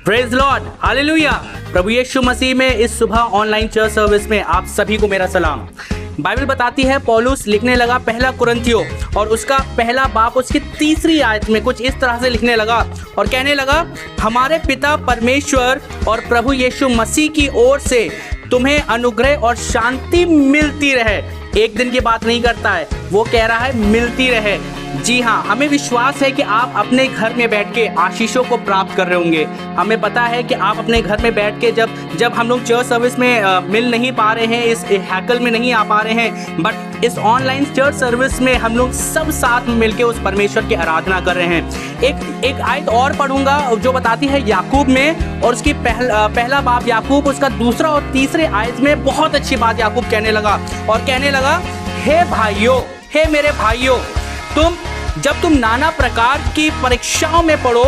Praise Lord, hallelujah. प्रभु यीशु मसीह में इस सुबह ऑनलाइन चर्च सर्विस में आप सभी को मेरा सलाम। बाइबल बताती है पौलुस लिखने लगा पहला कुरिन्थियों और उसका पहला बाब उसकी 3री आयत में कुछ इस तरह से लिखने लगा और कहने लगा, हमारे पिता परमेश्वर और प्रभु यीशु मसीह की ओर से तुम्हें अनुग्रह और शांति मिलती रहे। एक दिन की बात नहीं करता है, वो कह रहा है मिलती रहे। जी हाँ, हमें विश्वास है कि आप अपने घर में बैठ के आशीषों को प्राप्त कर रहे होंगे। हमें पता है कि आप अपने घर में बैठ के जब हम लोग चर्च सर्विस में मिल नहीं पा रहे हैं, इस हैकल में नहीं आ पा रहे हैं, बट इस ऑनलाइन चर्च सर्विस में हम लोग सब साथ में मिलके उस परमेश्वर की आराधना कर रहे हैं। एक आयत और पढ़ूंगा जो बताती है याकूब में, और उसकी पहला बाब याकूब, उसका 2 और 3 आयत में बहुत अच्छी बात याकूब कहने लगा और कहने लगा, हे भाइयों, हे मेरे भाइयों, जब तुम नाना प्रकार की परीक्षाओं में पड़ो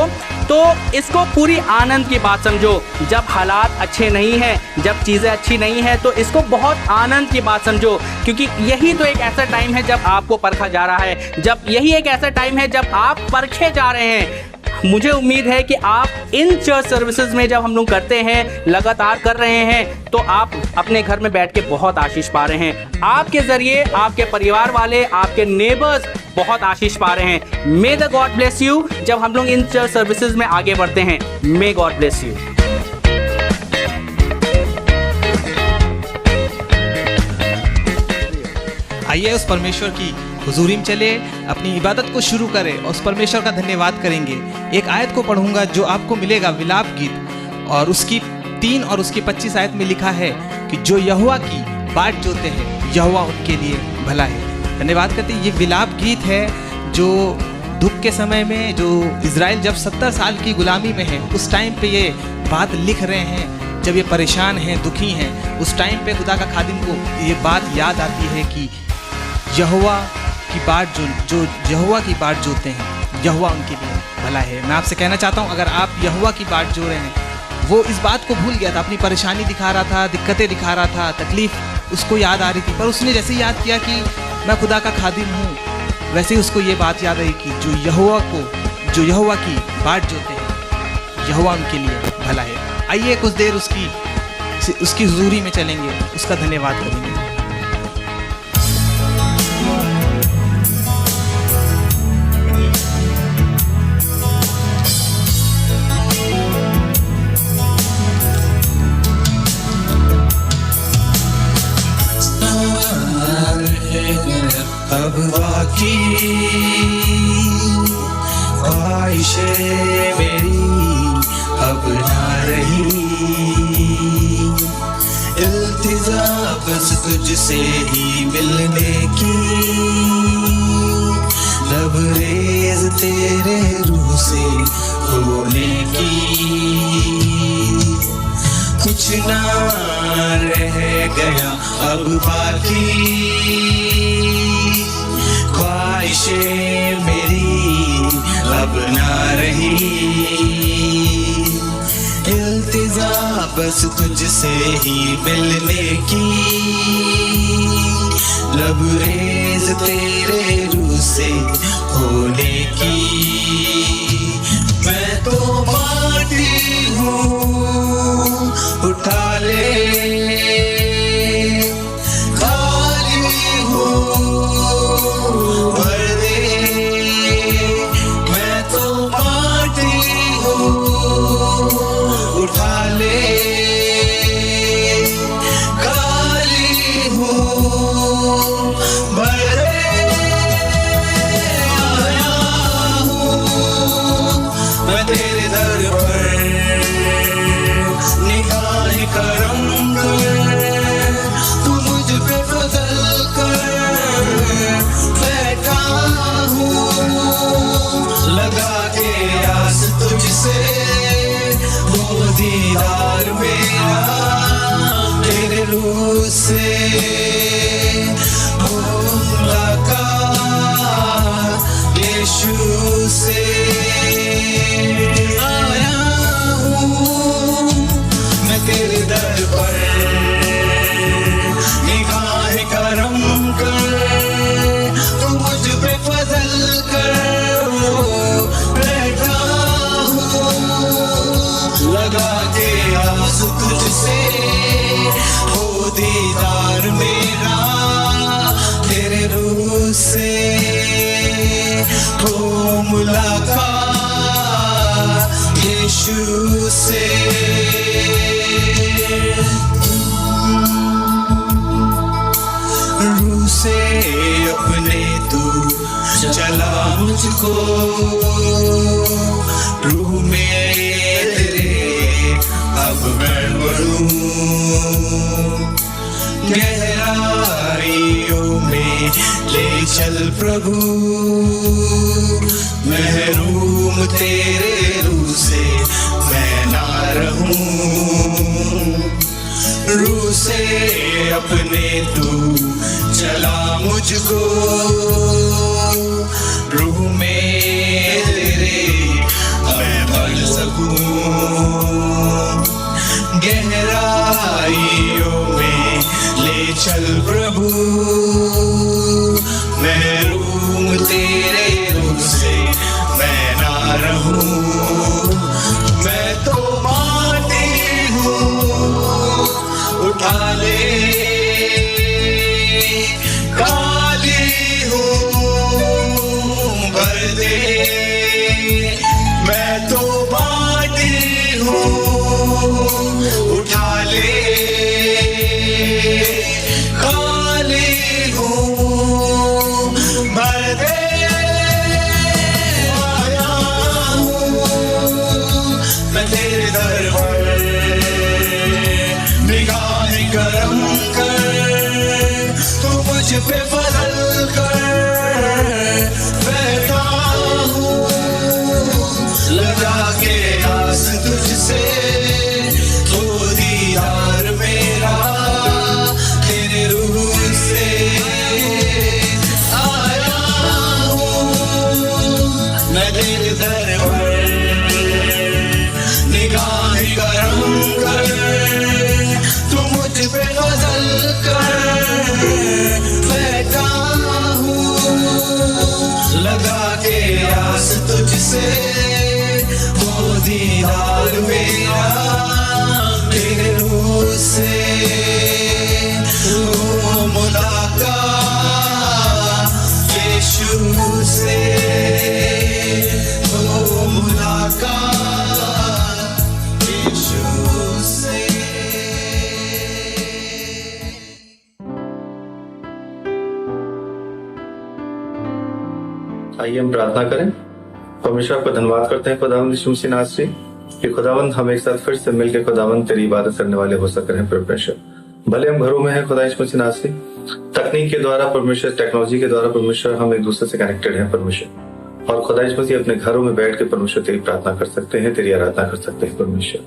तो इसको पूरी आनंद की बात समझो। जब हालात अच्छे नहीं हैं, जब चीज़ें अच्छी नहीं हैं, तो इसको बहुत आनंद की बात समझो, क्योंकि यही तो एक ऐसा टाइम है जब आपको परखा जा रहा है, जब यही एक ऐसा टाइम है जब आप परखे जा रहे हैं। मुझे उम्मीद है कि आप इन चर्च सर्विसेज में जब हम लोग करते हैं, लगातार कर रहे हैं, तो आप अपने घर में बैठ के बहुत आशीष पा रहे हैं। आपके ज़रिए आपके परिवार वाले, आपके नेबर्स बहुत आशीष पा रहे हैं। मे द गॉड ब्लेस यू। जब हम लोग इन चर्च सर्विसेज में आगे बढ़ते हैं, मे गॉड ब्लेस यू। आइए उस परमेश्वर की हुजूरी में चले, अपनी इबादत को शुरू करें और उस परमेश्वर का धन्यवाद करेंगे। एक आयत को पढ़ूंगा जो आपको मिलेगा विलाप गीत, और उसकी 3 और उसकी 25 आयत में लिखा है कि जो यहोवा की बाट जोते हैं, यहोवा उनके लिए भला है। धन्यवाद करते हैं। ये विलाप गीत है जो दुख के समय में, जो इज़राइल जब 70 साल की गुलामी में है, उस टाइम पे ये बात लिख रहे हैं। जब ये परेशान हैं, दुखी हैं, उस टाइम पे खुदा का खादिम को ये बात याद आती है कि यहोवा की बाट जो यहोवा की बाट जोते हैं, यहोवा उनके लिए भला है। मैं आपसे कहना चाहता हूँ, अगर आप यहोवा की बाट जो रहे हैं, वो इस बात को भूल गया था, अपनी परेशानी दिखा रहा था, दिक्कतें दिखा रहा था, तकलीफ उसको याद आ रही थी, पर उसने जैसे याद किया कि मैं खुदा का खादिम हूँ, वैसे ही उसको ये बात याद आई कि जो यहोवा की बाट जोते हैं, यहोवा उनके लिए भला है। आइए कुछ देर उसकी हुजूरी में चलेंगे, उसका धन्यवाद करेंगे। अब बाकी ख्वाहिशें मेरी अब ना रही, इल्तिजा बस तुझसे ही मिलने की, लबरेज तेरे रूह से होने की। कुछ ना रह गया अब बाकी, ख्वाहिशें मेरी अब ना रही, इल्तिजा बस तुझसे ही मिलने की, लबरेज तेरे रूह से होने की। मैं तो माटी हूँ, उठा ले, खाली हूँ, भर दे। मैं तो माटी हूँ, उठा ले, खाली हूँ, भर दे। आया हूँ मैं तेरे दर पर, निगाह करम तुझसे हो दीदार मेरा तेरे रूह से हो मुलाकात यीशु से रूह से अपने तू चला मुझको रूह में तेरे अब मैं बढ़ूं गहराइयों में ले चल प्रभु महरूम तेरे रूह से मैं ना रहूं रूह से अपने तू चला मुझको रूह में तेरे मैं बढ़ सकूं गहराइयों में ले चल प्रभु महरूम तेरे रूह से मैं ना रहूं मैं तो माटी हूँ उठा ले काली हूँ भर दे मैं तो माटी हूँ उठा ले काली हूँ भर दे आया हूँ मैं तेरे दर पर निगाह करम कर तू मुझ पे फजल कर बैठा हूँ लगा के आस तुझसे तो दीदार मेरा तेरे रूह से आया हूँ मैं तेरे दर पर निगाह करम कर तू मुझ पे गजल कर बैठा हूँ लगा के आस तुझसे वो दीदार मेरा तेरे रूह से वो मुलाकात यीशु से वो मुलाकात यीशु से आइए हम प्रार्थना करें। परमेश्वर को धन्यवाद करते हैं खुदावंद यीशु मसीह नासरी कि खुदावंद हम एक साथ फिर से मिलकर खुदावंद तेरी इबादत करने वाले हो सक रहे हैं। परमेश्वर भले हम घरों में हैं खुदा यीशु मसीह नासरी तकनीक के द्वारा परमेश्वर टेक्नोलॉजी के द्वारा परमेश्वर हम एक दूसरे से कनेक्टेड हैं परमेश्वर और खुदा यीशु मसीह अपने घरों में बैठ के परमेश्वर तेरी प्रार्थना कर सकते हैं तेरी आराधना कर सकते हैं। परमेश्वर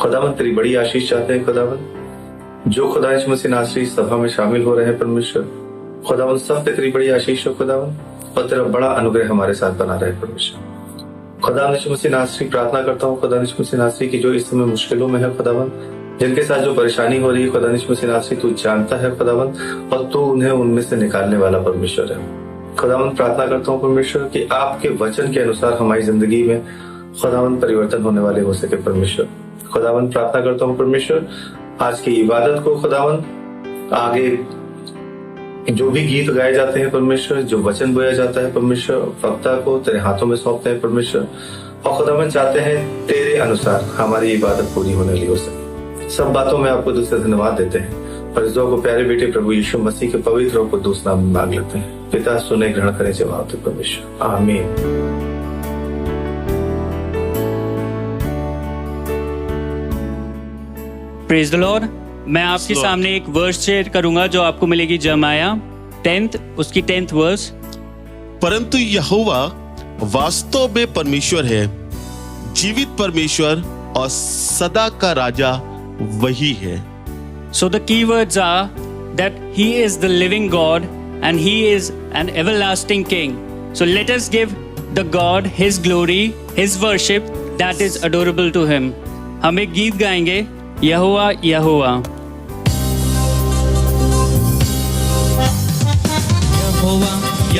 खुदावंद तेरी बड़ी आशीष चाहते हैं खुदावंद जो खुदा यीशु मसीह नासरी सभा में शामिल हो रहे हैं परमेश्वर खुदावंद सब पे तेरी बड़ी आशीष हो खुदावंद और तेरा बड़ा अनुग्रह हमारे साथ बना रहे परमेश्वर। खुदा यीशु मसीह नासरी प्रार्थना करता हूँ खुदा यीशु मसीह नासरी की जो इस समय मुश्किलों में है खुदावंद जिनके साथ जो परेशानी हो रही है खुदा यीशु मसीह नासरी तू जानता है खुदावंद और तू उन्हें उनमें से निकालने वाला परमेश्वर है। खुदावंद प्रार्थना करता हूँ परमेश्वर कि आपके वचन के अनुसार हमारी जिंदगी में खुदावंद परिवर्तन होने वाले हो सके परमेश्वर। खुदावंद प्रार्थना करता हूँ परमेश्वर आज की इबादत को खुदावंद आगे जो भी गीत गाए जाते हैं परमेश्वर जो वचन बोया जाता है परमेश्वर वक्ता को तेरे हाथों में सौंपते हैं परमेश्वर और खुदावंद चाहते हैं तेरे अनुसार हमारी इबादत पूरी होने वाली हो सके। सब बातों में आपको दिल से धन्यवाद देते हैं और इस दुआ को प्यारे बेटे प्रभु यीशु मसीह के पवित्र और कुद्दूस नाम में मांग लेते हैं। पिता सुने ग्रहण करें जवाब दे परमेश्वर आमीन। Praise the Lord. मैं आपके सामने एक वर्स शेयर करूंगा जो आपको मिलेगी जमाया 10th उसकी 10th वर्स। परंतु यहोवा वास्तव में परमेश्वर है, जीवित परमेश्वर और सदा का राजा वही है। So the key words are that he is the living God and he is an everlasting king. So let us give the God his glory, his worship that is adorable to him. हम एक गीत गाएंगे यहोवा यहोवा। यहोवा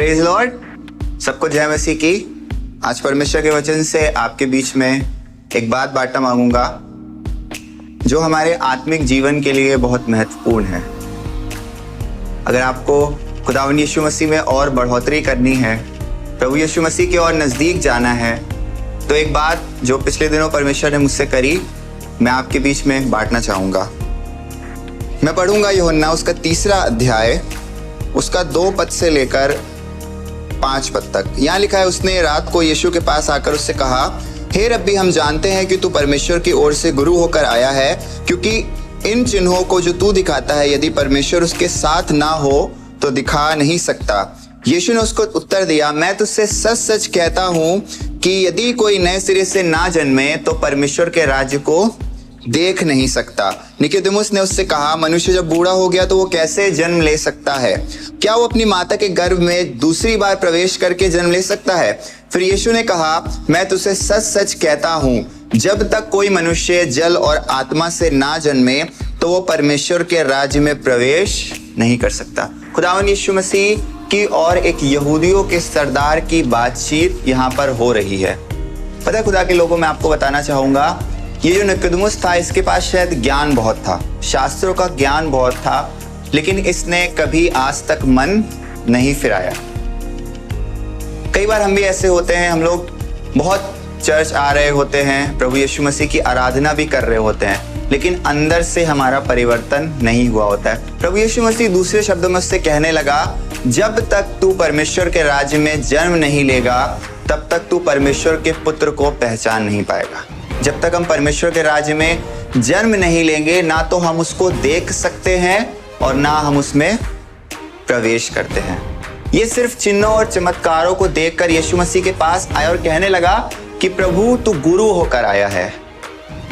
praise Lord. सबको जय मसीह की। आज परमेश्वर के वचन से आपके बीच में एक बात बांटना मांगूंगा जो हमारे आत्मिक जीवन के लिए बहुत महत्वपूर्ण है। अगर आपको खुदावंद यीशु मसीह में और बढ़ोतरी करनी है, प्रभु यीशु मसीह के और नजदीक जाना है, तो एक बात जो पिछले दिनों परमेश्वर ने मुझसे करी मैं आपके बीच में बांटना चाहूंगा। मैं पढ़ूंगा यूहन्ना उसका 3 अध्याय उसका 2 पद से लेकर 5 पद तक। यहाँ लिखा है, उसने रात को यीशु के पास आकर उससे कहा, हे रब्बी, हम जानते हैं कि तू परमेश्वर की ओर से गुरु होकर आया है, क्योंकि इन चिन्हों को जो तू दिखाता है यदि परमेश्वर उसके साथ ना हो तो दिखा नहीं सकता। यीशु ने उसको उत्तर दिया, मैं तुझसे सच सच कहता हूँ कि यदि कोई नए सिरे से ना जन्मे तो परमेश्वर के राज्य को देख नहीं सकता। निकोदेमुस ने उससे कहा, मनुष्य जब बूढ़ा हो गया तो वो कैसे जन्म ले सकता है? क्या वो अपनी माता के गर्भ में दूसरी बार प्रवेश करके जन्म ले सकता है? फिर यीशु ने कहा, मैं तुझसे सच सच कहता हूँ, जब तक कोई मनुष्य जल और आत्मा से ना जन्मे तो वो परमेश्वर के राज्य में प्रवेश नहीं कर सकता। खुदावंद यीशु मसीह की और एक यहूदियों के सरदार की बातचीत यहाँ पर हो रही है। पता है खुदा के लोगों, मैं आपको बताना चाहूंगा, ये जो निकोदेमुस था इसके पास शायद ज्ञान बहुत था, शास्त्रों का ज्ञान बहुत था, लेकिन इसने कभी आज तक मन नहीं फिराया। कई बार हम भी ऐसे होते हैं, हम लोग बहुत चर्च आ रहे होते हैं, प्रभु यीशु मसीह की आराधना भी कर रहे होते हैं, लेकिन अंदर से हमारा परिवर्तन नहीं हुआ होता है। प्रभु यीशु मसीह दूसरे शब्दों में उससे कहने लगा, जब तक तू परमेश्वर के राज्य में जन्म नहीं लेगा तब तक तू परमेश्वर के पुत्र को पहचान नहीं पाएगा। जब तक हम परमेश्वर के राज्य में जन्म नहीं लेंगे, ना तो हम उसको देख सकते हैं और ना हम उसमें प्रवेश करते हैं। ये सिर्फ चिन्हों और चमत्कारों को देखकर यीशु मसीह के पास आया और कहने लगा कि प्रभु तू गुरु होकर आया है।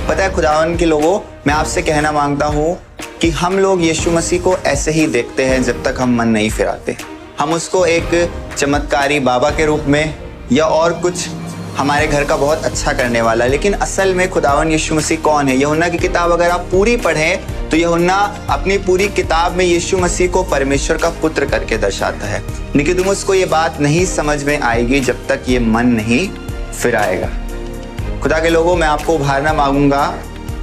पता है खुदावंद के लोगों, मैं आपसे कहना मांगता हूँ कि हम लोग यीशु मसीह को ऐसे ही देखते हैं जब तक हम मन नहीं फिराते। हम उसको एक चमत्कारी बाबा के रूप में या और कुछ हमारे घर का बहुत अच्छा करने वाला, लेकिन असल में खुदावंद यीशु मसीह कौन है? यूहन्ना की किताब अगर आप पूरी पढ़ें तो यूहन्ना अपनी पूरी किताब में यीशु मसीह को परमेश्वर का पुत्र करके दर्शाता है। निकोदेमुस को ये बात नहीं समझ में आएगी जब तक ये मन नहीं फिराएगा। खुदा के लोगों, मैं आपको उभारना मांगूंगा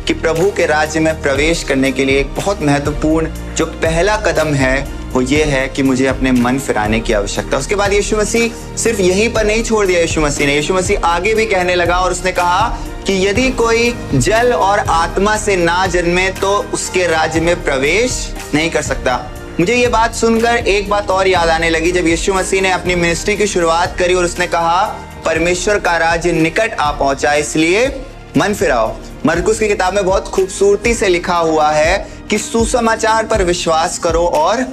कि प्रभु के राज्य में प्रवेश करने के लिए एक बहुत महत्वपूर्ण जो पहला कदम है वो ये है कि मुझे अपने मन फिराने की आवश्यकता। उसके बाद यीशु मसीह सिर्फ यहीं पर नहीं छोड़ दिया। यीशु मसीह आगे भी कहने लगा और उसने कहा कि यदि कोई जल और आत्मा से ना जन्मे तो उसके राज्य में प्रवेश नहीं कर सकता। मुझे ये बात सुनकर एक बात और याद आने लगी। जब यीशु मसीह ने अपनी मिनिस्ट्री की शुरुआत करी और उसने कहा परमेश्वर का राज्य निकट आ पहुंचा, इसलिए मन फिराओ। मरकुस की किताब में बहुत खूबसूरती से लिखा हुआ है कि सुसमाचार पर विश्वास करो और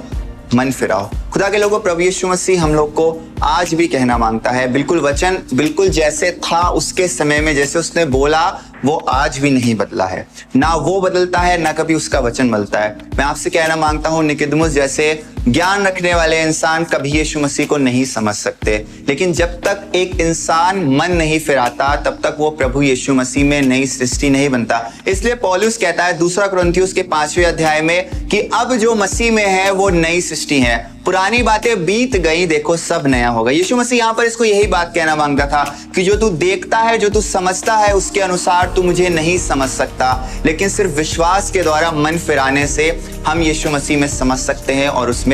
मन फिराओ। खुदा के लोगों, प्रभु यीशु मसीह हम लोग को आज भी कहना मांगता है, बिल्कुल वचन बिल्कुल जैसे था उसके समय में, जैसे उसने बोला वो आज भी नहीं बदला है। ना वो बदलता है, ना कभी उसका वचन बदलता है। मैं आपसे कहना मांगता हूँ, निकोदेमुस जैसे ज्ञान रखने वाले इंसान कभी यीशु मसीह को नहीं समझ सकते, लेकिन जब तक एक इंसान मन नहीं फिराता तब तक वो प्रभु यीशु मसीह में नई सृष्टि नहीं बनता। इसलिए पौलुस कहता है 2 कुरिन्थियों के 5वें अध्याय में कि अब जो मसीह में है वो नई सृष्टि है, पुरानी बातें बीत गई, देखो सब नया होगा। यीशु मसीह यहाँ पर इसको यही बात कहना मांगता था कि जो तू देखता है, जो तू समझता है, उसके अनुसार तू मुझे नहीं समझ सकता, लेकिन सिर्फ विश्वास के द्वारा मन फिराने से हम यीशु मसीह में समझ सकते हैं और उसमें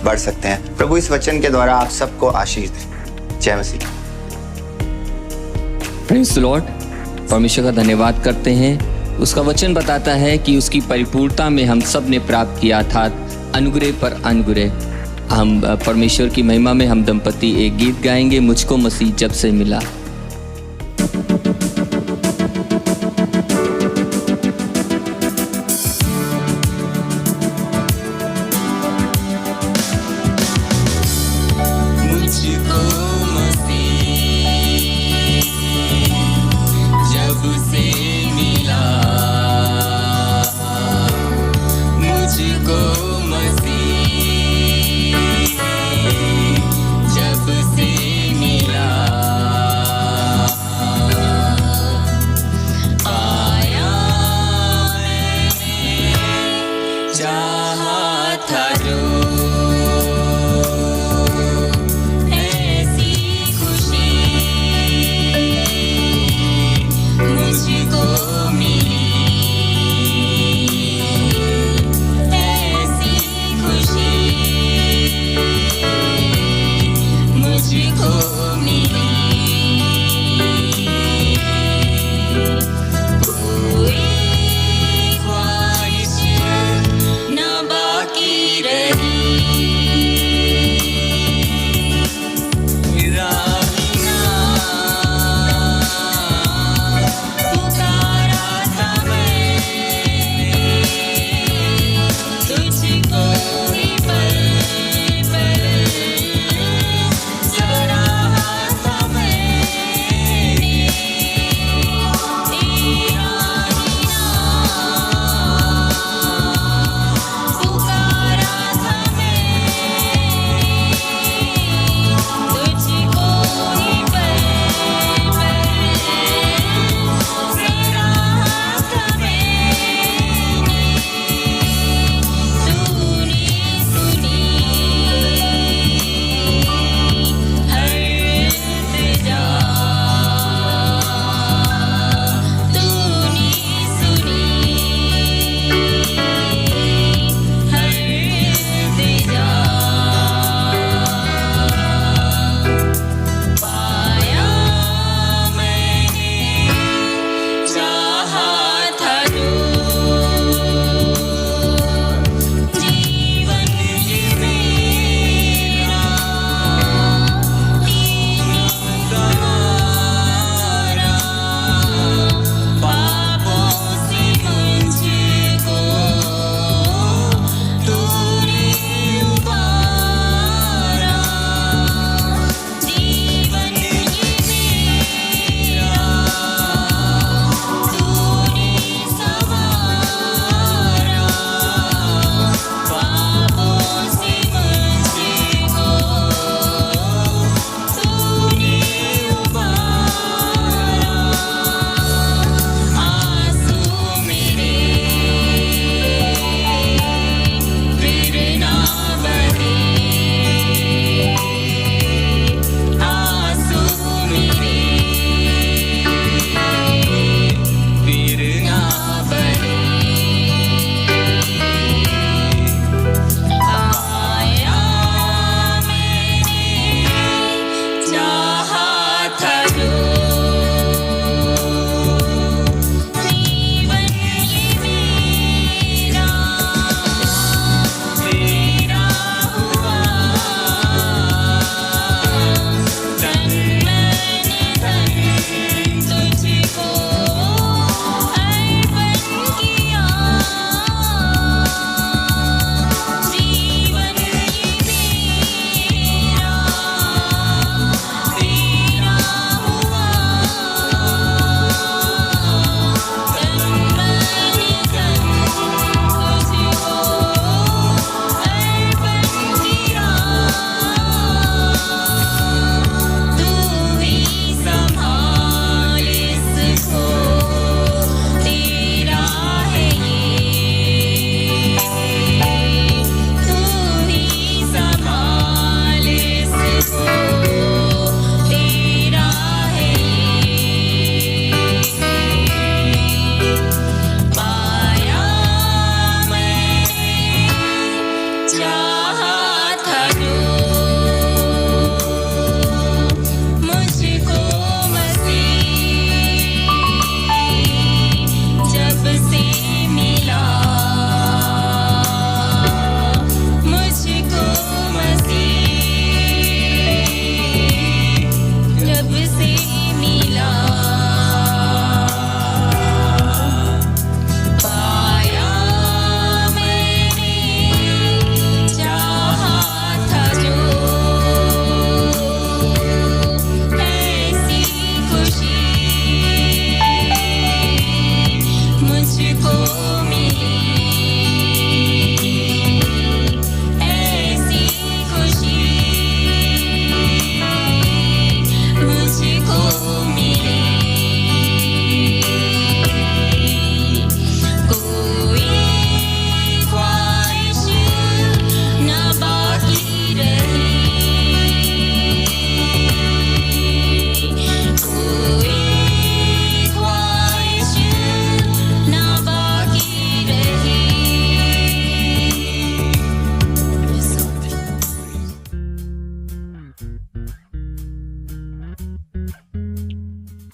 बढ़ सकते हैं। प्रभु इस वचन के द्वारा आप सबको आशीष दे। जय मसीह। Praise the Lord. परमेश्वर का धन्यवाद करते हैं। उसका वचन बताता है कि उसकी परिपूर्णता में हम सब ने प्राप्त किया था अनुग्रह पर अनुग्रह। हम परमेश्वर की महिमा में हम दंपति एक गीत गाएंगे, मुझको मसीह जब से मिला।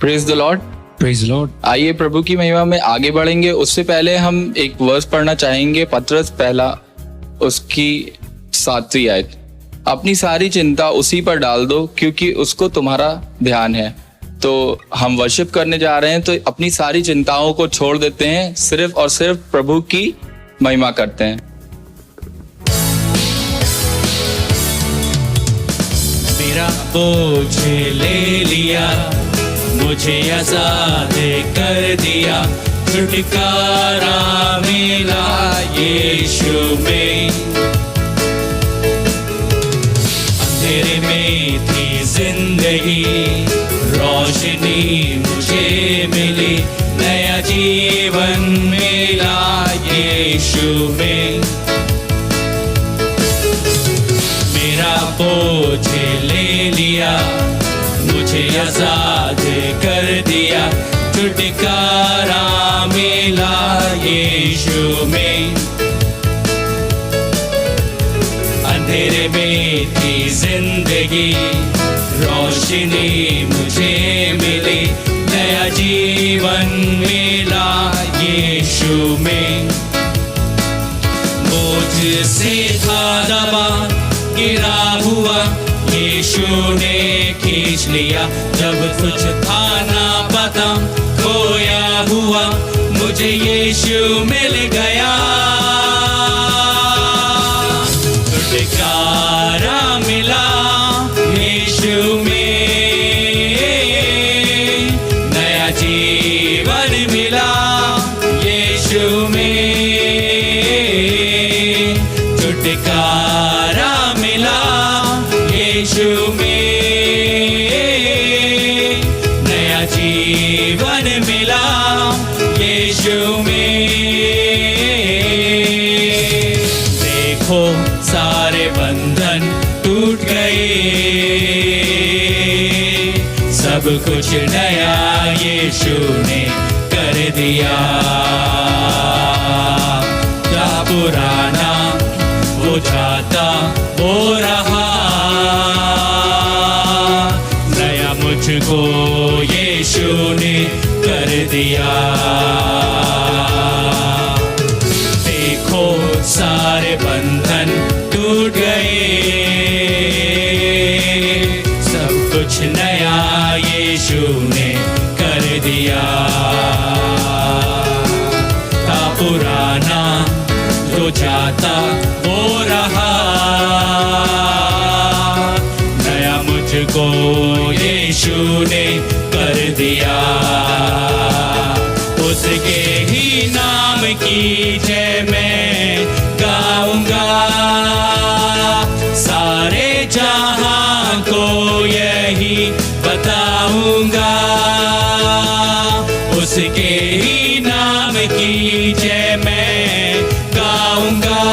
Praise the Lord. Praise Lord. आइए प्रभु की महिमा में आगे बढ़ेंगे। उससे पहले हम एक वर्स पढ़ना चाहेंगे, पतरस पहला उसकी 7वीं आयत। अपनी सारी चिंता उसी पर डाल दो क्योंकि उसको तुम्हारा ध्यान है। तो हम वर्शिप करने जा रहे हैं, तो अपनी सारी चिंताओं को छोड़ देते हैं, सिर्फ और सिर्फ प्रभु की महिमा करते हैं। मेरा बोझ ले लिया, मुझे आजाद कर दिया, छुटकारा मिला यीशु में। अंधेरे में थी जिंदगी, रोशनी मुझे मिली, नया जीवन मिला यीशु में। मेरा बोझ ले लिया, मुझे आजाद कर दिया, छुटकारा मिला यीशु में। अंधेरे में थी जिंदगी, रोशनी मुझे मिली, नया जीवन मिला यीशु में। मुझसे था दबा गिरा हुआ, यीशु ने खींच लिया, जब कुछ था ना पता खोया हुआ, मुझे यीशु मिल गया। छुटकारा मिला यीशु में, नया जीवन मिला यीशु में। छुटकारा मिला यीशु में, नया जीवन मिला यीशु में। देखो सारे बंधन टूट गए, सब कुछ नया यीशु ने कर दिया। क्या पुराना वो जाता वो रहा, नया मुझको यीशु ने कर दिया। देखो सारे बंधन टूट गए, सब कुछ नया यीशु ने कर दिया। था पुराना जो जाता वो रहा, नया मुझको यीशु ने कर दिया। उसके ही नाम की जय मैं गाऊंगा, सारे जहां को यही बताऊंगा। उसके ही नाम की जय मैं गाऊंगा,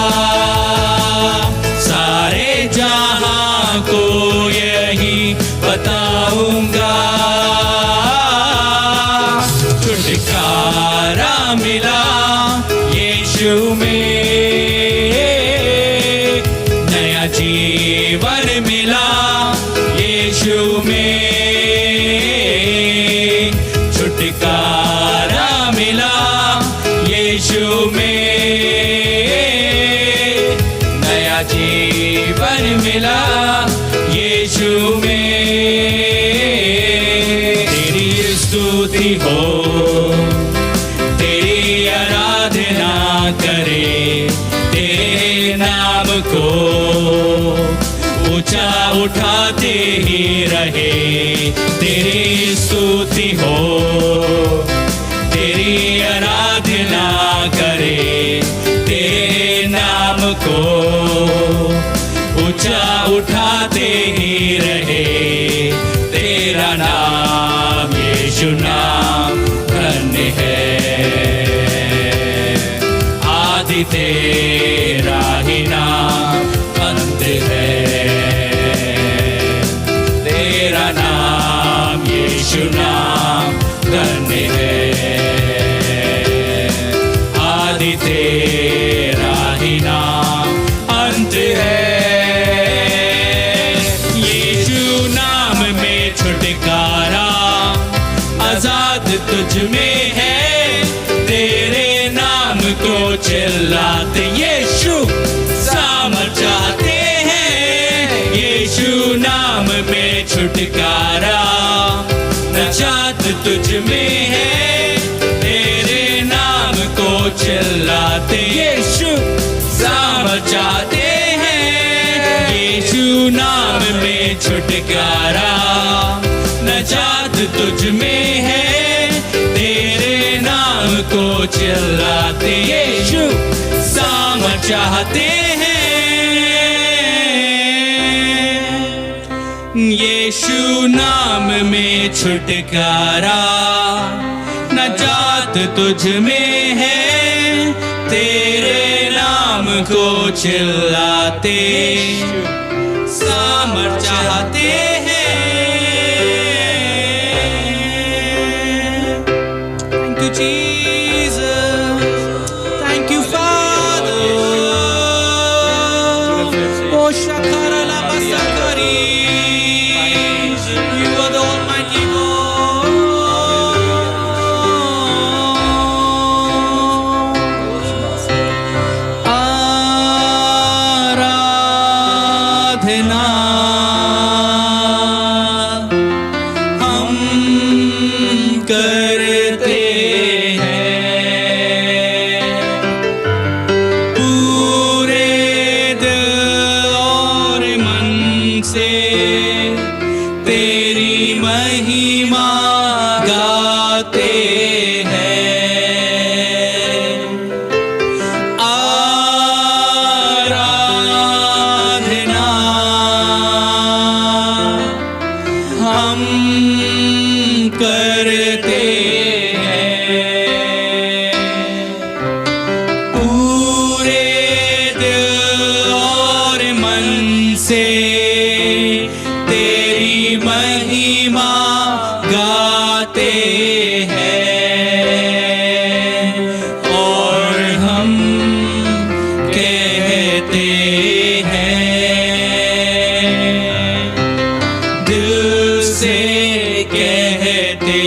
सारे जहां को यही बताऊंगा। छुटकारा मिला यीशु में, नया जीवन मिला यीशु में। छुटकारा मिला यीशु में, नया जीवन मिला यीशु में। तेरी स्तुति हो, तेरी आराधना करे, तेरे नाम को ऊंचा उठाते ही रहे। तेरी स्तुति हो, तेरी आराधना करे, तेरे नाम को ऊंचा उठाते ही रहे। तेरा नाम यीशु नाम धन्य है, आदि तेरा ही नाम अंत है। तेरा नाम यीशु नाम धन्य है, आदि तेरा ही नाम अंत है। यीशु नाम में छुटकारा चाहते, यीशु सामर्थ चाहते हैं, यीशु नाम में छुटकारा, नजात तुझ में है, तेरे नाम को चिल्लाते, यीशु सामर्थ चाहते हैं, यीशु नाम में छुटकारा, नजात तुझ में है, तेरे नाम को चिल्लाते, यीशु सामर्थ चाहते हैं, यीशु नाम में छुटकारा, नजात तुझ में है, तेरे नाम को चिल्लाते, सामर्थ चाहते हैं। Thank you, Jesus. Thank you, Father. Oh, Shakara Lama Sakari. You are the Almighty God. आराधना हम करते हैं, पूरे दिल और मन से तेरी महिमा गाते हैं, आराधना हम करते हैं, पूरे दिल और मन से तेरी महिमा गाते हैं, और हम कहते हैं, दिल से कहते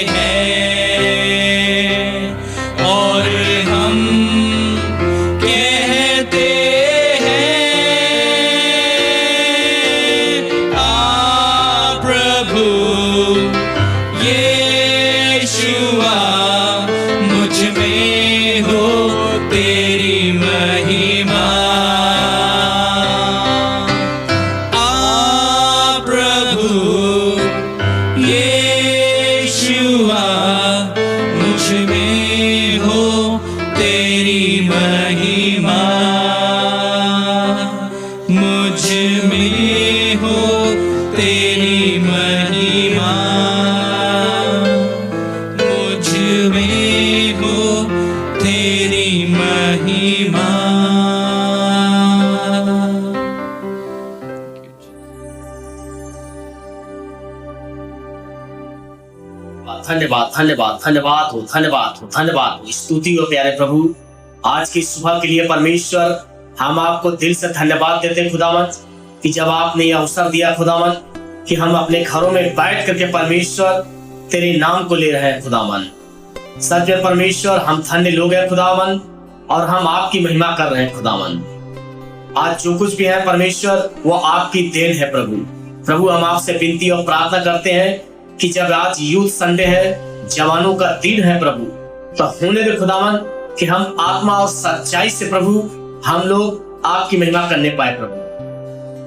हैं, और हम कहते हैं, प्रभु यीशुआ मुझ में हो तेरी महिमा, प्रभु यीशुआ मुझ में हो तेरी महिमा, मुझ में हो तेरी महिमा, मुझ में हो तेरी महिमा। धन्यवाद धन्यवाद धन्यवाद हो, धन्यवाद हो, धन्यवाद हो। स्तुति हो प्यारे प्रभु, आज की सुबह के लिए परमेश्वर हम आपको दिल से धन्यवाद देते हैं खुदावंत, कि जब आपने यह अवसर दिया खुदावंत कि हम अपने घरों में बैठ करके परमेश्वर तेरे नाम को ले रहे हैं खुदावंत। सच में परमेश्वर हम धन्य लोग हैं खुदावंत, और हम आपकी महिमा कर रहे हैं खुदावंत। आज जो कुछ भी है परमेश्वर वो आपकी देन है प्रभु। प्रभु हम आपसे विनती और प्रार्थना करते हैं कि जब आज यूथ संडे है, जवानों का दिन है प्रभु, तो होने दे खुदावंत कि हम आत्मा और सच्चाई से प्रभु हम लोग आपकी महिमा करने पाए प्रभु।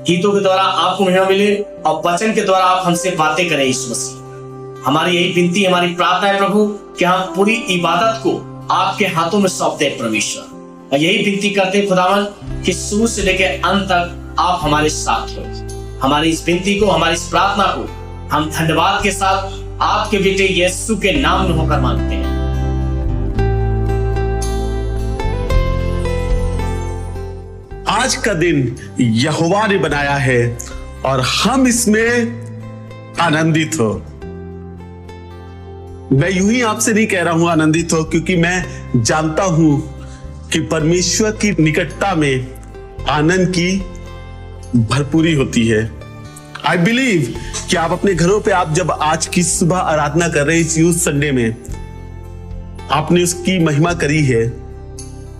गीतों के द्वारा आपको महिमा मिले और वचन के द्वारा आप हमसे बातें करें यीशु मसीह। हमारी यही विनती, हमारी प्रार्थना है प्रभु कि हम पूरी इबादत को आपके हाथों में सौंपते हैं परमेश्वर। और यही विनती करते हैं खुदावंत कि शुरू से लेकर अंत तक आप हमारे साथ हो। हमारी इस विनती को, हमारी इस प्रार्थना को हम धन्यवाद के साथ आपके बेटे यीशु के नाम में होकर मांगते हैं। आज का दिन यहोवा ने बनाया है और हम इसमें आनंदित हो। मैं यूं ही आपसे नहीं कह रहा हूं आनंदित हो, क्योंकि मैं जानता हूं कि परमेश्वर की निकटता में आनंद की भरपूरी होती है। आई बिलीव कि आप अपने घरों पे, आप जब आज की सुबह आराधना कर रहे हैं इस यूथ संडे में, आपने उसकी महिमा करी है।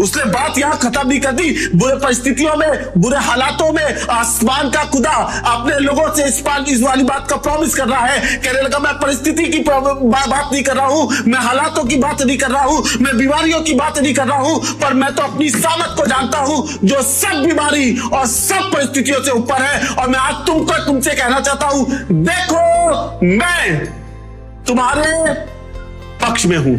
उसने बात यहाँ खत्म नहीं कर दी। बुरे परिस्थितियों में, बुरे हालातों में आसमान का खुदा अपने लोगों से इस वाली बात का प्रॉमिस कर रहा है। कहने लगा मैं परिस्थिति की बात नहीं कर रहा हूं, मैं हालातों की बात नहीं कर रहा हूं, मैं बीमारियों की बात नहीं कर रहा हूं, पर मैं तो अपनी सामत को जानता हूं जो सब बीमारी और सब परिस्थितियों से ऊपर है। और मैं आज तुमसे कहना चाहता हूं, देखो मैं तुम्हारे पक्ष में हूं।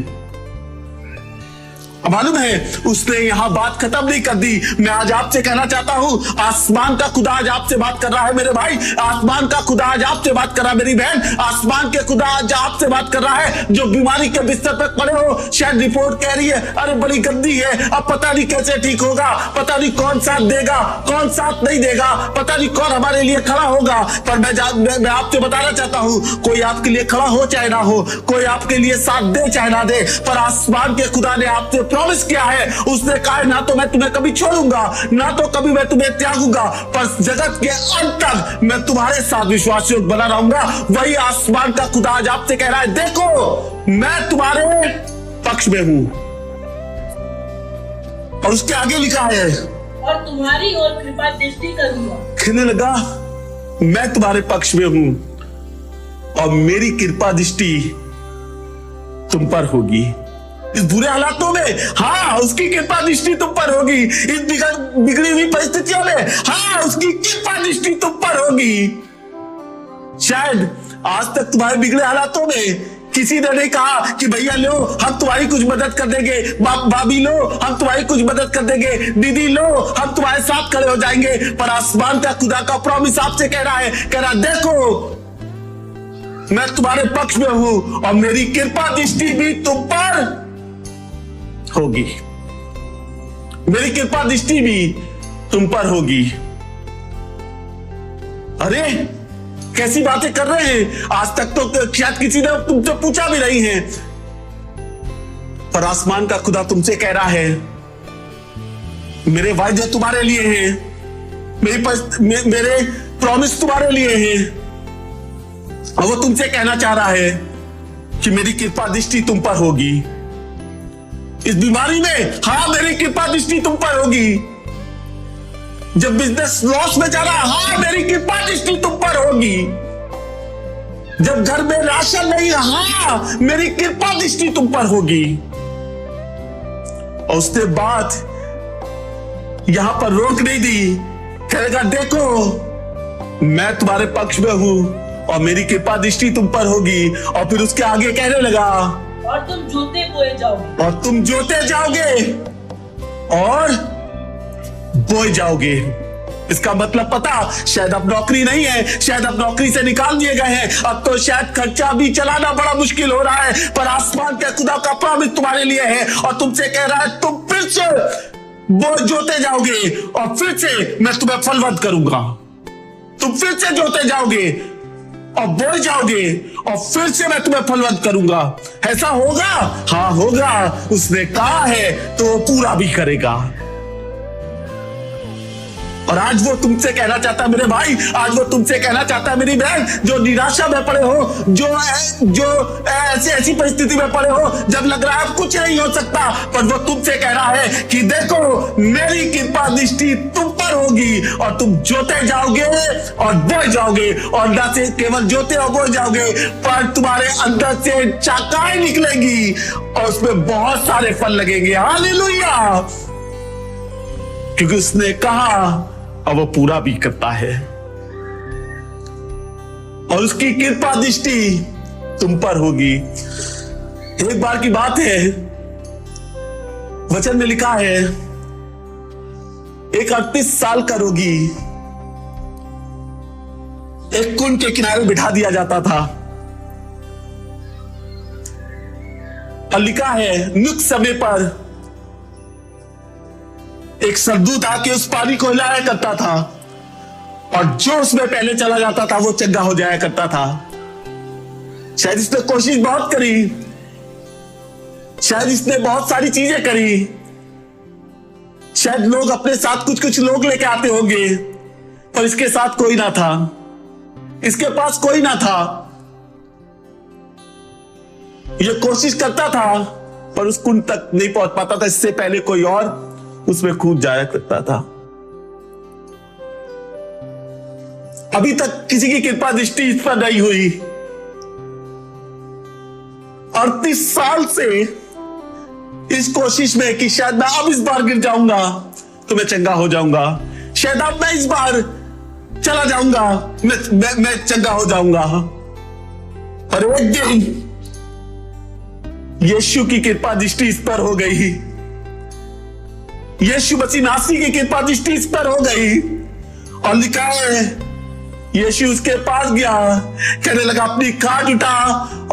मालूम है उसने यहां बात खत्म नहीं कर दी। मैं आज आपसे कहना चाहता हूं, आसमान का खुदा आज आपसे बात कर रहा है मेरे भाई, आसमान का खुदा आज आपसे बात कर रहा है मेरी बहन, आसमान के खुदा आज आपसे बात कर रहा है जो बीमारी के बिस्तर पर पड़े हो। शायद रिपोर्ट कह रही है अरे बड़ी गंदी है, अब पता नहीं कैसे ठीक होगा, पता नहीं कौन साथ देगा, कौन साथ नहीं देगा, पता नहीं कौन हमारे लिए खड़ा होगा। पर मैं आपसे बताना चाहता हूं, कोई आपके लिए खड़ा हो चाहे ना हो, कोई आपके लिए साथ दे चाहे ना दे, पर आसमान के खुदा ने आपसे प्रॉमिस किया है। उसने कहा ना तो मैं तुम्हें कभी छोड़ूंगा, ना तो कभी मैं तुम्हें त्यागूंगा, पर जगत के अंत तक मैं तुम्हारे साथ विश्वासयोग्य बना रहूंगा। वही आसमान का खुदा आज आपसे कह रहा है, देखो मैं तुम्हारे पक्ष में हूं। और उसके आगे लिखा है और तुम्हारी ओर कृपा दृष्टि करूंगा। कहने लगा मैं तुम्हारे पक्ष में हूं और मेरी कृपा दृष्टि तुम पर होगी। इस बुरे हालातों में हाँ उसकी कृपा दृष्टि तुम पर होगी। इस बिगड़ी हुई परिस्थितियों में हाँ उसकी कृपा दृष्टि तुम पर होगी। शायद आज तक तुम्हारे बिगड़े हालातों में किसी ने नहीं कहा कि भैया लो हम तुम्हारी कुछ मदद कर देंगे, भाभी लो हम तुम्हारी कुछ मदद कर देंगे, दीदी लो हम तुम्हारे साथ खड़े हो जाएंगे। पर आसमान का खुदा का प्रॉमिस आपसे कह रहा है, देखो मैं तुम्हारे पक्ष में हूं और मेरी कृपा दृष्टि भी तुम पर होगी। मेरी कृपा दृष्टि भी तुम पर होगी। अरे कैसी बातें कर रहे हैं, आज तक तो शायद किसी ने तुमसे पूछा भी नहीं है, पर आसमान का खुदा तुमसे कह रहा है मेरे वायदे तुम्हारे लिए हैं, मेरे प्रॉमिस तुम्हारे लिए हैं। और वो तुमसे कहना चाह रहा है कि मेरी कृपा दृष्टि तुम पर होगी। इस बीमारी में हाँ मेरी कृपा दृष्टि तुम पर होगी। जब बिजनेस लॉस में जा रहा हाँ मेरी कृपा दृष्टि तुम पर होगी। जब घर में राशन नहीं हाँ मेरी कृपा दृष्टि तुम पर होगी। और उसने बात यहां पर रोक नहीं दी, कहेगा देखो मैं तुम्हारे पक्ष में हूं और मेरी कृपा दृष्टि तुम पर होगी। और फिर उसके आगे कहने लगा और तुम जोते बोए जाओगे, और तुम जोते जाओगे और बोए जाओगे। इसका मतलब पता, शायद अब नौकरी नहीं है, शायद अब नौकरी से निकाल दिए गए हैं, अब तो शायद खर्चा भी चलाना बड़ा मुश्किल हो रहा है, पर आसमान के खुदा का प्रॉमिस तुम्हारे लिए है और तुमसे कह रहा है तुम फिर से जोते जाओगे और फिर से मैं तुम्हें फलवंत करूंगा। तुम फिर से जोते जाओगे और बोए जाओगे और फिर से मैं तुम्हें फलवंत करूंगा। ऐसा होगा? हाँ होगा, उसने कहा है तो वो पूरा भी करेगा। और आज वो तुमसे कहना चाहता है मेरे भाई, आज वो तुमसे कहना चाहता है मेरी बहन, जो निराशा में पड़े हो, जो ऐसी परिस्थिति में पड़े हो जब लग रहा है कुछ नहीं हो सकता, पर वो तुमसे कह रहा है कि देखो मेरी कृपा दृष्टि तुम पर होगी और तुम जोते जाओगे और बोए जाओगे। और न से केवल जोते और बोए जाओगे, पर तुम्हारे अंदर से शाखाएं निकलेगी और उसमें बहुत सारे फल लगेंगे। हालेलुया! क्योंकि उसने कहा और वो पूरा भी करता है और उसकी कृपा दृष्टि तुम पर होगी। एक बार की बात है, वचन में लिखा है एक 38 साल का रोगी एक कुंड के किनारे बिठा दिया जाता था और लिखा है नियुक्त समय पर एक सरदूत आके उस पानी को हिलाया करता था और जो उसमें पहले चला जाता था वो चंगा हो जाया करता था। शायद इसने कोशिश बहुत करी, शायद इसने बहुत सारी चीजें करी, शायद लोग अपने साथ कुछ कुछ लोग लेके आते होंगे, पर इसके साथ कोई ना था, इसके पास कोई ना था। ये कोशिश करता था पर उस कुंड तक नहीं पहुंच पाता था, इससे पहले कोई और उसमें कूद जाया करता था। अभी तक किसी की कृपा दृष्टि इस पर नहीं हुई। 38 साल से इस कोशिश में कि शायद मैं अब इस बार गिर जाऊंगा तो मैं चंगा हो जाऊंगा, शायद अब मैं इस बार चला जाऊंगा, मैं चंगा हो जाऊंगा। और एक दिन यीशु की कृपा दृष्टि इस पर हो गई, यीशु मसीह नासरी की कृपा दृष्टि इस पर हो गई। और लिखा है यीशु उसके पास गया, कहने लगा अपनी खाट उठा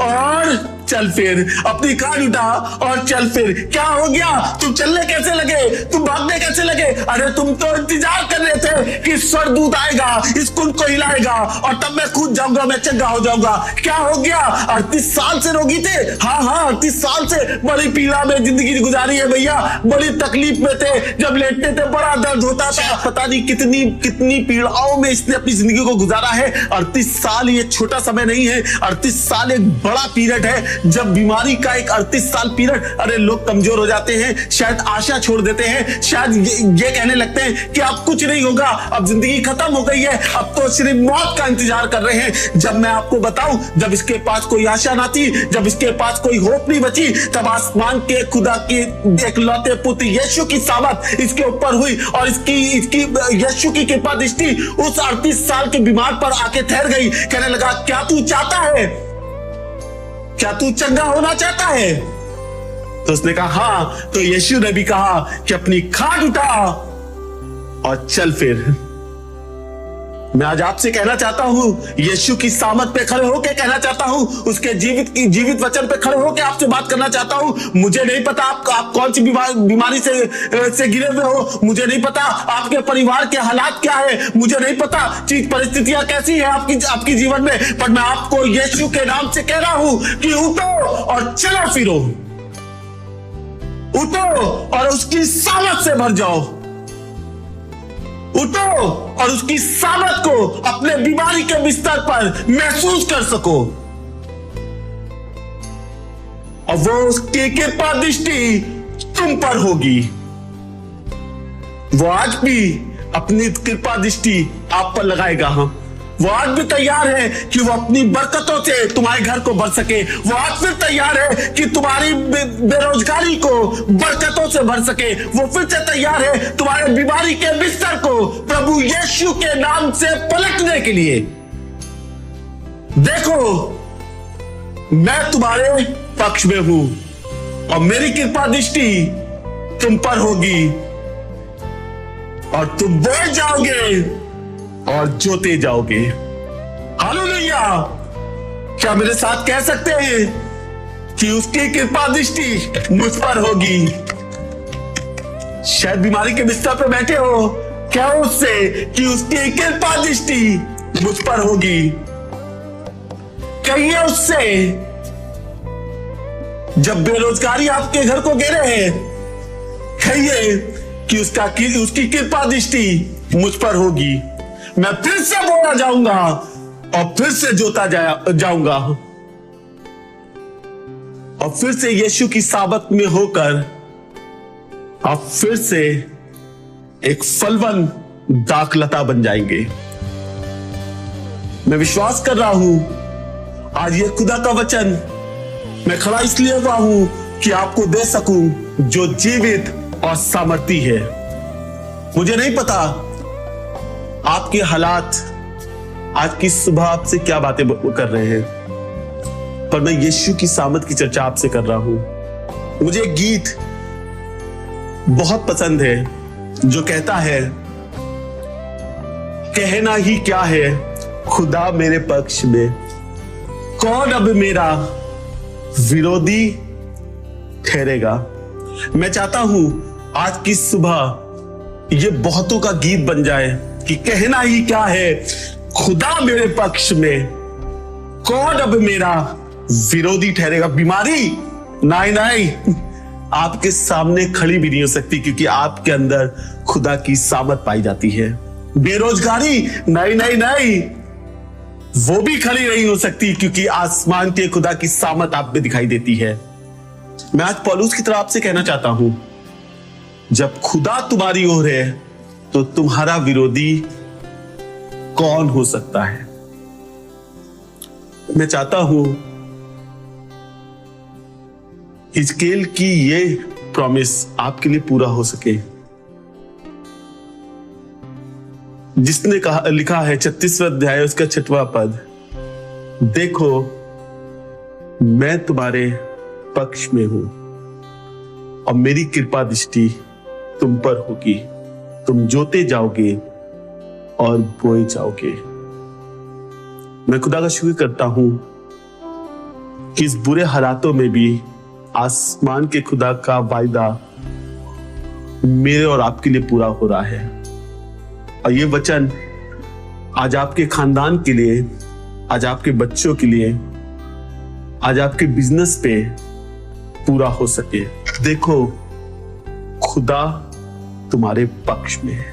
और चल फिर, अपनी खाट उठा और चल फिर। क्या हो गया? तुम चलने कैसे लगे? तुम भागने कैसे लगे? अरे तुम तो इंतजार कर रहे थे कि स्वर्गदूत आएगा, इस कुंड को हिलाएगा और तब मैं कूद जाऊंगा, मैं चंगा हो जाऊंगा। क्या हो गया? 38 साल से रोगी थे। हाँ 38 साल से बड़ी पीड़ा में जिंदगी गुजारी है भैया, बड़ी तकलीफ में थे, जब लेटते थे बड़ा दर्द होता था, पता नहीं कितनी कितनी पीड़ाओं में इसने अपनी जिंदगी को गुजारा है। 38 साल ये छोटा समय नहीं है, 38 साल एक बड़ा पीरियड है। जब बीमारी का एक 38 साल पीरियड, अरे लोग कमजोर हो जाते हैं, शायद आशा छोड़ देते हैं, शायद ये कहने लगते हैं कि अब कुछ नहीं होगा, अब जिंदगी खत्म हो गई है, अब तो सिर्फ मौत का इंतजार कर रहे हैं। जब मैं आपको बताऊं, जब इसके पास कोई आशा ना थी, जब इसके पास कोई होप नहीं बची, तब आसमान के खुदा की एकलौते पुत्र यीशु की सामर्थ इसके ऊपर हुई और इसकी यीशु की कृपा दृष्टि उस 38 साल के बीमार पर आके ठहर गई। कहने लगा क्या तू चाहता है? क्या तू चंगा होना चाहता है? तो उसने कहा हाँ। तो यीशु ने भी कहा कि अपनी खाट उठा और चल फिर। मैं आज आपसे कहना चाहता हूं, यीशु की सामर्थ पे खड़े होकर कहना चाहता हूं, उसके जीवित वचन पे खड़े होकर आपसे बात करना चाहता हूं। मुझे नहीं पता आप कौन सी बीमारी से गिरे हुए हो, मुझे नहीं पता आपके परिवार के हालात क्या है, मुझे नहीं पता चीज परिस्थितियां कैसी है आपकी जीवन में, पर मैं आपको यीशु के नाम से कह रहा हूं कि उठो और चलो फिरो, उठो और उसकी सामर्थ से भर जाओ, उठो और उसकी सामर्थ को अपने बीमारी के बिस्तर पर महसूस कर सको और वो उसकी कृपा दृष्टि तुम पर होगी। वो आज भी अपनी कृपा दृष्टि आप पर लगाएगा। वो आज भी तैयार है कि वो अपनी बरकतों से तुम्हारे घर को भर सके। वो आज फिर तैयार है कि तुम्हारी बेरोजगारी को बरकतों से भर सके। वो फिर से तैयार है तुम्हारे बीमारी के बिस्तर को प्रभु यीशु के नाम से पलटने के लिए। देखो, मैं तुम्हारे पक्ष में हूं और मेरी कृपा दृष्टि तुम पर होगी और तुम बोल जाओगे और जोते जाओगे। हालेलुया! क्या मेरे साथ कह सकते हैं कि उसकी कृपा दृष्टि मुझ पर होगी? शायद बीमारी के बिस्तर पर बैठे हो, क्या उससे कि उसकी कृपा दृष्टि मुझ पर होगी? कहिए उससे, जब बेरोजगारी आपके घर को घेरे है, कहिए कि उसकी कृपा दृष्टि मुझ पर होगी। मैं फिर से बोला जाऊंगा और फिर से जोता जाऊंगा और फिर से यीशु की सामर्थ में होकर आप फिर से एक फलवन दाखलता बन जाएंगे। मैं विश्वास कर रहा हूं आज ये खुदा का वचन मैं खड़ा इसलिए हुआ हूं कि आपको दे सकूं जो जीवित और सामर्थी है। मुझे नहीं पता आपके हालात आज की सुबह आपसे क्या बातें कर रहे हैं, पर मैं यीशु की सामर्थ की चर्चा आपसे कर रहा हूं। मुझे एक गीत बहुत पसंद है जो कहता है, कहना ही क्या है खुदा मेरे पक्ष में, कौन अब मेरा विरोधी ठहरेगा। मैं चाहता हूं आज की सुबह ये बहुतों का गीत बन जाए कि कहना ही क्या है खुदा मेरे पक्ष में, कौन अब मेरा विरोधी ठहरेगा। बीमारी नहीं आपके सामने खड़ी भी नहीं हो सकती क्योंकि आपके अंदर खुदा की सामर्थ पाई जाती है। बेरोजगारी नहीं वो भी खड़ी नहीं हो सकती क्योंकि आसमान के खुदा की सामर्थ आप में दिखाई देती है। मैं आज पौलुस की तरह आपसे कहना चाहता हूं जब खुदा तुम्हारी ओर है तो तुम्हारा विरोधी कौन हो सकता है? मैं चाहता हूं हिजकेल की ये प्रॉमिस आपके लिए पूरा हो सके, जिसने कहा लिखा है 36वां अध्याय उसका 6वां पद, देखो मैं तुम्हारे पक्ष में हूं और मेरी कृपा दृष्टि तुम पर होगी, तुम जोते जाओगे और बोए जाओगे। मैं खुदा का शुक्र करता हूं कि इस बुरे हालातों में भी आसमान के खुदा का वायदा मेरे और आपके लिए पूरा हो रहा है, और ये वचन आज आपके खानदान के लिए, आज आपके बच्चों के लिए, आज आपके बिजनेस पे पूरा हो सके। देखो खुदा तुम्हारे पक्ष में है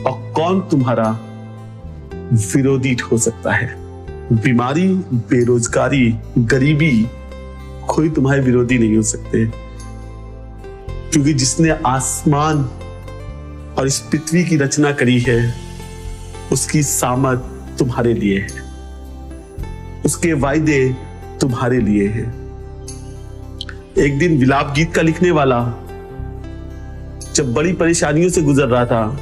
और कौन तुम्हारा विरोधी हो सकता है? बीमारी, बेरोजगारी, गरीबी, कोई तुम्हारे विरोधी नहीं हो सकते, क्योंकि जिसने आसमान और इस पृथ्वी की रचना करी है उसकी सामर्थ तुम्हारे लिए है, उसके वायदे तुम्हारे लिए हैं। एक दिन विलाप गीत का लिखने वाला जब बड़ी परेशानियों से गुजर रहा था,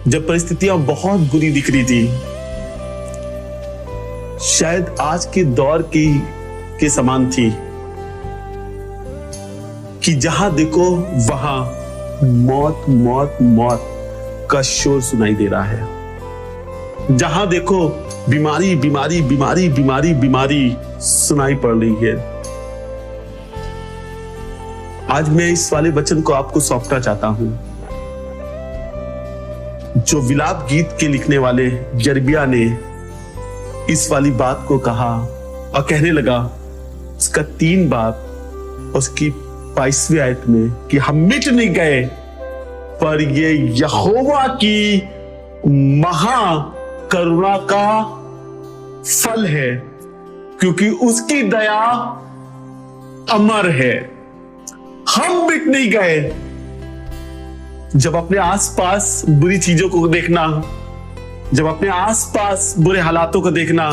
जब परिस्थितियां बहुत बुरी दिख रही थी, शायद आज के दौर के समान थी कि जहां देखो वहां मौत मौत मौत का शोर सुनाई दे रहा है, जहां देखो बीमारी बीमारी बीमारी बीमारी बीमारी सुनाई पड़ रही है। आज मैं इस वाले वचन को आपको सौंपना चाहता हूं, जो विलाप गीत के लिखने वाले यिर्मयाह ने इस वाली बात को कहा और कहने लगा, उसका 3 बाब उसकी 22वीं आयत में, कि हम मिट नहीं गए पर ये यहोवा की महा करुणा का फल है, क्योंकि उसकी दया अमर है। हम मिट नहीं गए। जब अपने आसपास बुरी चीजों को देखना, जब अपने आसपास बुरे हालातों को देखना,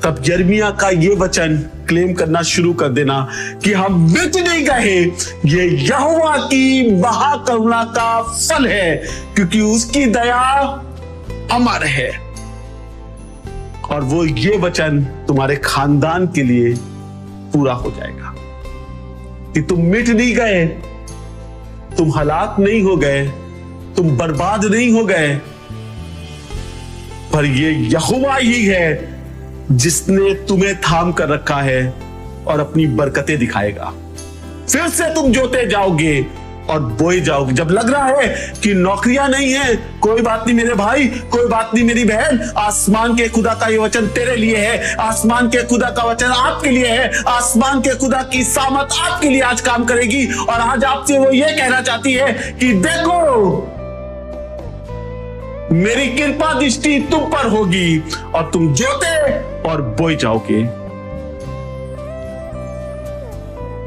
तब यिर्मयाह का ये वचन क्लेम करना शुरू कर देना कि हम मिट नहीं गए, ये यहोवा की महाकरुणा का फल है, क्योंकि उसकी दया अमर है। और वो ये वचन तुम्हारे खानदान के लिए पूरा हो जाएगा कि तुम मिट नहीं गए, तुम हलाक नहीं हो गए, तुम बर्बाद नहीं हो गए, पर ये यहोवा ही है जिसने तुम्हें थाम कर रखा है और अपनी बरकतें दिखाएगा। फिर से तुम जोते जाओगे और बोए जाओगे। जब लग रहा है कि नौकरियां नहीं है, कोई बात नहीं मेरे भाई, कोई बात नहीं मेरी बहन, आसमान के खुदा का ये वचन तेरे लिए है, आसमान के खुदा का वचन आपके लिए है, आसमान के खुदा की सामत आपके लिए आज काम करेगी। और आज आपसे वो ये कहना चाहती है कि देखो मेरी कृपा दृष्टि तुम पर होगी और तुम जोते और बोए जाओगे।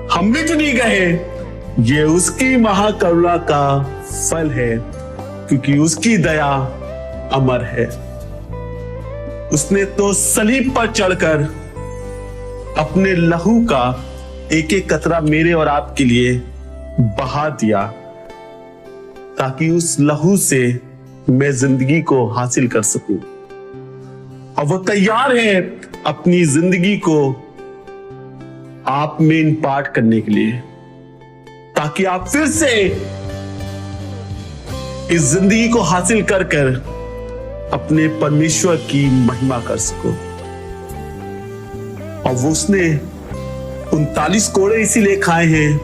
हम मिट नहीं गए, ये उसकी महाकरुणा का फल है, क्योंकि उसकी दया अमर है। उसने तो सलीब पर चढ़कर अपने लहू का एक एक कतरा मेरे और आपके लिए बहा दिया, ताकि उस लहू से मैं जिंदगी को हासिल कर सकूं। और वो तैयार है अपनी जिंदगी को आप में इम्पार्ट करने के लिए, ताकि आप फिर से इस जिंदगी को हासिल कर कर अपने परमेश्वर की महिमा कर सको। और वो उसने 39 कोड़े इसीलिए खाए हैं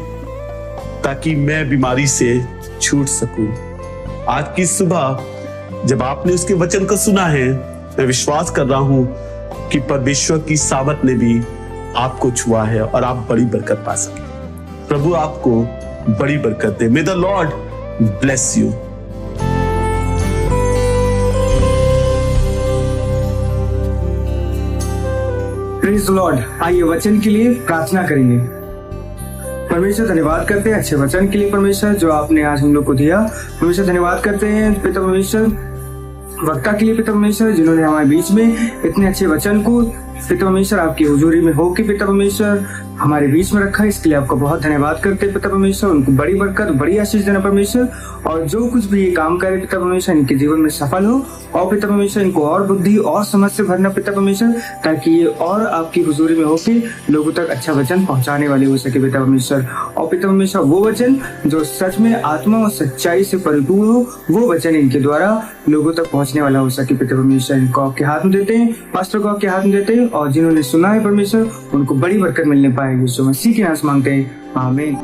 ताकि मैं बीमारी से छूट सकूं। आज की सुबह जब आपने उसके वचन को सुना है, मैं विश्वास कर रहा हूं कि परमेश्वर की सामत ने भी आपको छुआ है और आप बड़ी बरकत पा सके। प्रभु आपको बड़ी बरकत दे। May the Lord bless you. Praise the Lord. आइए वचन के लिए प्रार्थना करेंगे। परमेश्वर धन्यवाद करते हैं अच्छे वचन के लिए परमेश्वर जो आपने आज हम लोग को दिया। परमेश्वर धन्यवाद करते हैं पिता परमेश्वर वक्ता के लिए पिता परमेश्वर जिन्होंने हमारे बीच में इतने अच्छे वचन को पिता परमेश्वर आपकी हुजूरी में होके पिता परमेश्वर हमारे बीच में रखा है। इसके लिए आपका बहुत धन्यवाद करते हैं पिता परमेश्वर। उनको बड़ी बरकत बड़ी आशीष देना परमेश्वर और जो कुछ भी ये काम करे पिता परमेश्वर इनके जीवन में सफल हो और पिता परमेश्वर इनको और बुद्धि और समझ से भरना पिता परमेश्वर ताकि ये और आपकी हुजूरी में होके लोगों तक अच्छा वचन पहुंचाने वाले हो सके पिता परमेश्वर। और पिता परमेश्वर वो वचन जो सच में आत्मा और सच्चाई से परिपूर्ण हो वो वचन इनके द्वारा लोगों तक पहुंचने वाला हो सके पिता परमेश्वर। इनको आपके हाथ में देते हैं, पास्टर को आपके हाथ में देते हैं और जिन्होंने सुना है परमेश्वर उनको बड़ी बरकत मिलने पाएगी। यीशु मसीह के नाम से मांगते हैं, आमीन।